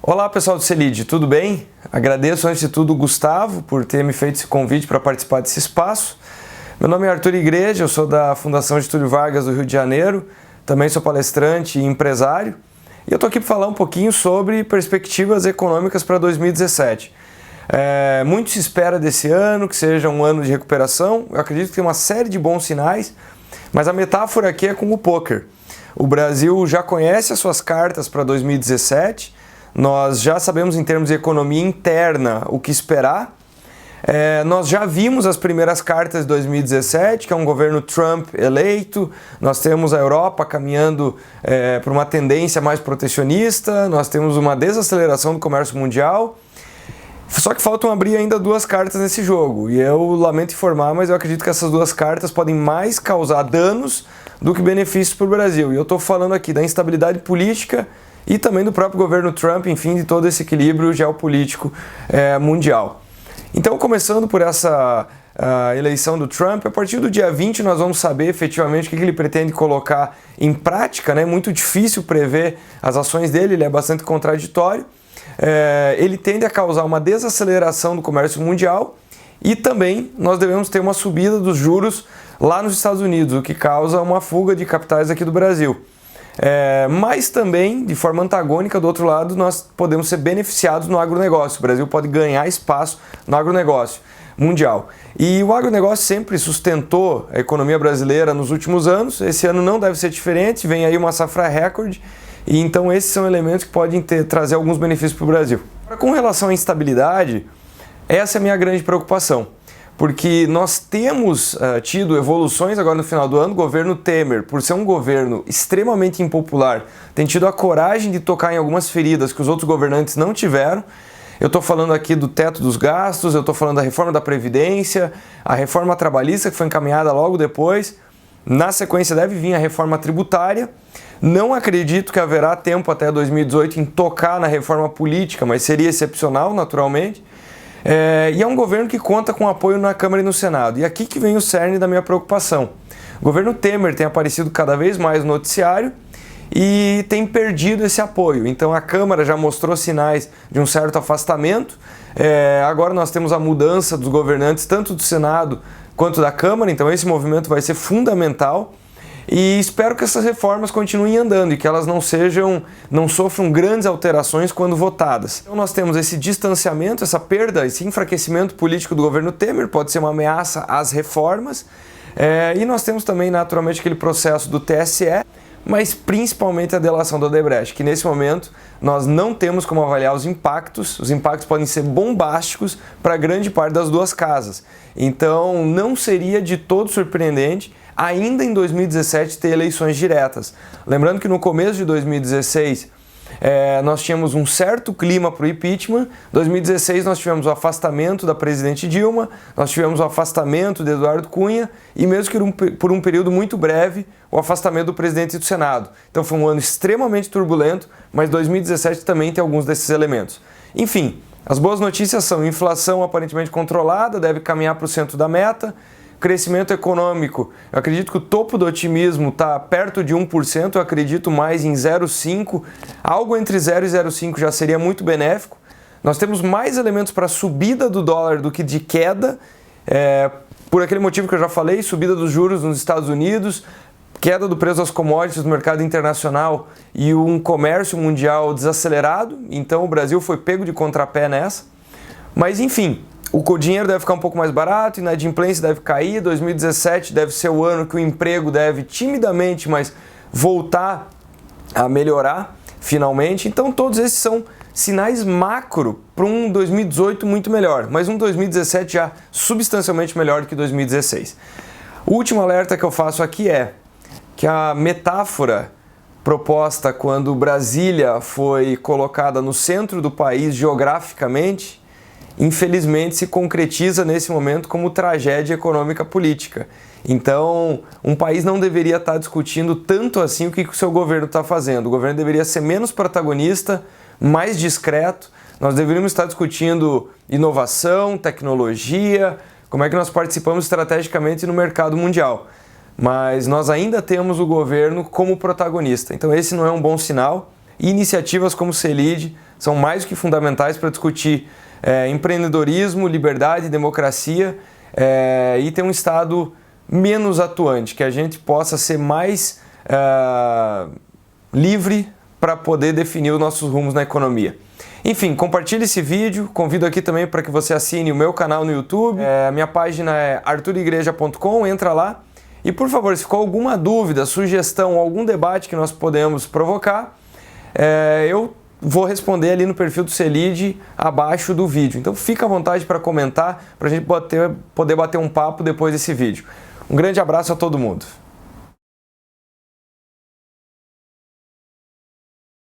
Olá pessoal do Celide, tudo bem? Agradeço antes de tudo o Gustavo por ter me feito esse convite para participar desse espaço. Meu nome é Arthur Igreja, eu sou da Fundação Getúlio Vargas do Rio de Janeiro, também sou palestrante e empresário e eu estou aqui para falar um pouquinho sobre perspectivas econômicas para 2017. Muito se espera desse ano, que seja um ano de recuperação, eu acredito que tem uma série de bons sinais, mas a metáfora aqui é com o poker. O Brasil já conhece as suas cartas para 2017, nós já sabemos em termos de economia interna o que esperar. Nós já vimos as primeiras cartas de 2017, que é um governo Trump eleito, nós temos a Europa caminhando para uma tendência mais protecionista, nós temos uma desaceleração do comércio mundial, só que faltam abrir ainda duas cartas nesse jogo, e eu lamento informar, mas eu acredito que essas duas cartas podem mais causar danos do que benefícios para o Brasil, e eu estou falando aqui da instabilidade política e também do próprio governo Trump, enfim, de todo esse equilíbrio geopolítico mundial. Então, começando por essa eleição do Trump, a partir do dia 20 nós vamos saber efetivamente o que ele pretende colocar em prática, né? Muito difícil prever as ações dele, ele é bastante contraditório. Ele tende a causar uma desaceleração do comércio mundial e também nós devemos ter uma subida dos juros lá nos Estados Unidos, o que causa uma fuga de capitais aqui do Brasil. Mas também, de forma antagônica, do outro lado, nós podemos ser beneficiados no agronegócio. O Brasil pode ganhar espaço no agronegócio mundial. E o agronegócio sempre sustentou a economia brasileira nos últimos anos. Esse ano não deve ser diferente, vem aí uma safra recorde. E então esses são elementos que podem trazer alguns benefícios para o Brasil. Com relação à instabilidade, essa é a minha grande preocupação. Porque nós temos tido evoluções agora no final do ano. O governo Temer, por ser um governo extremamente impopular, tem tido a coragem de tocar em algumas feridas que os outros governantes não tiveram. Eu estou falando aqui do teto dos gastos, eu estou falando da reforma da Previdência, a reforma trabalhista que foi encaminhada logo depois. Na sequência deve vir a reforma tributária. Não acredito que haverá tempo até 2018 em tocar na reforma política, mas seria excepcional, naturalmente. E é um governo que conta com apoio na Câmara e no Senado. E aqui que vem o cerne da minha preocupação. O governo Temer tem aparecido cada vez mais no noticiário e tem perdido esse apoio. Então a Câmara já mostrou sinais de um certo afastamento. Agora nós temos a mudança dos governantes, tanto do Senado quanto da Câmara. Então esse movimento vai ser fundamental. E espero que essas reformas continuem andando e que elas não sofram grandes alterações quando votadas. Então nós temos esse distanciamento, essa perda, esse enfraquecimento político do governo Temer, pode ser uma ameaça às reformas. E nós temos também naturalmente aquele processo do TSE, mas principalmente a delação do Odebrecht, que nesse momento nós não temos como avaliar os impactos podem ser bombásticos para grande parte das duas casas. Então não seria de todo surpreendente ainda em 2017 ter eleições diretas. Lembrando que no começo de 2016 nós tínhamos um certo clima para o impeachment. Em 2016 nós tivemos o afastamento da presidente Dilma, nós tivemos o afastamento de Eduardo Cunha e mesmo que por um período muito breve, o afastamento do presidente do Senado. Então foi um ano extremamente turbulento, mas 2017 também tem alguns desses elementos. Enfim, as boas notícias são inflação aparentemente controlada, deve caminhar para o centro da meta. Crescimento econômico, eu acredito que o topo do otimismo está perto de 1%, eu acredito mais em 0,5%, algo entre 0 e 0,5% já seria muito benéfico. Nós temos mais elementos para subida do dólar do que de queda, por aquele motivo que eu já falei, subida dos juros nos Estados Unidos, queda do preço das commodities no mercado internacional e um comércio mundial desacelerado, então o Brasil foi pego de contrapé nessa, mas enfim, o dinheiro deve ficar um pouco mais barato, a inadimplência deve cair, 2017 deve ser o ano que o emprego deve timidamente, mas voltar a melhorar finalmente. Então todos esses são sinais macro para um 2018 muito melhor, mas um 2017 já substancialmente melhor do que 2016. O último alerta que eu faço aqui é que a metáfora proposta quando Brasília foi colocada no centro do país geograficamente, infelizmente se concretiza nesse momento como tragédia econômica política. Então, um país não deveria estar discutindo tanto assim o que o seu governo está fazendo. O governo deveria ser menos protagonista, mais discreto. Nós deveríamos estar discutindo inovação, tecnologia, como é que nós participamos estrategicamente no mercado mundial. Mas nós ainda temos o governo como protagonista. Então esse não é um bom sinal. Iniciativas como o Celide são mais do que fundamentais para discutir empreendedorismo, liberdade, democracia e ter um Estado menos atuante, que a gente possa ser mais livre para poder definir os nossos rumos na economia. Enfim, compartilhe esse vídeo, convido aqui também para que você assine o meu canal no YouTube, a minha página é arturigreja.com, entra lá e por favor, se ficou alguma dúvida, sugestão, algum debate que nós podemos provocar, eu vou responder ali no perfil do CELID abaixo do vídeo. Então fica à vontade para comentar, para a gente poder bater um papo depois desse vídeo. Um grande abraço a todo mundo.